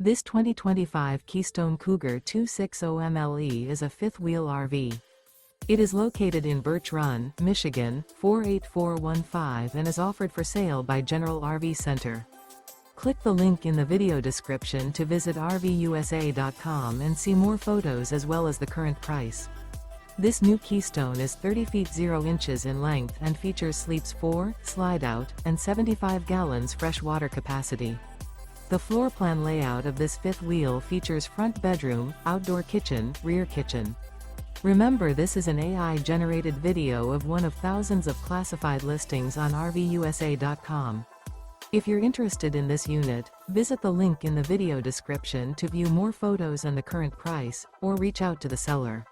This 2025 Keystone Cougar 260MLE is a fifth-wheel RV. It is located in Birch Run, Michigan, 48415 and is offered for sale by General RV Center. Click the link in the video description to visit RVUSA.com and see more photos as well as the current price. This new Keystone is 30 feet 0 inches in length and features sleeps 4, slide-out, and 75 gallons fresh water capacity. The floor plan layout of this fifth wheel features front bedroom, outdoor kitchen, rear kitchen. Remember, this is an AI-generated video of one of thousands of classified listings on RVUSA.com. If you're interested in this unit, visit the link in the video description to view more photos and the current price, or reach out to the seller.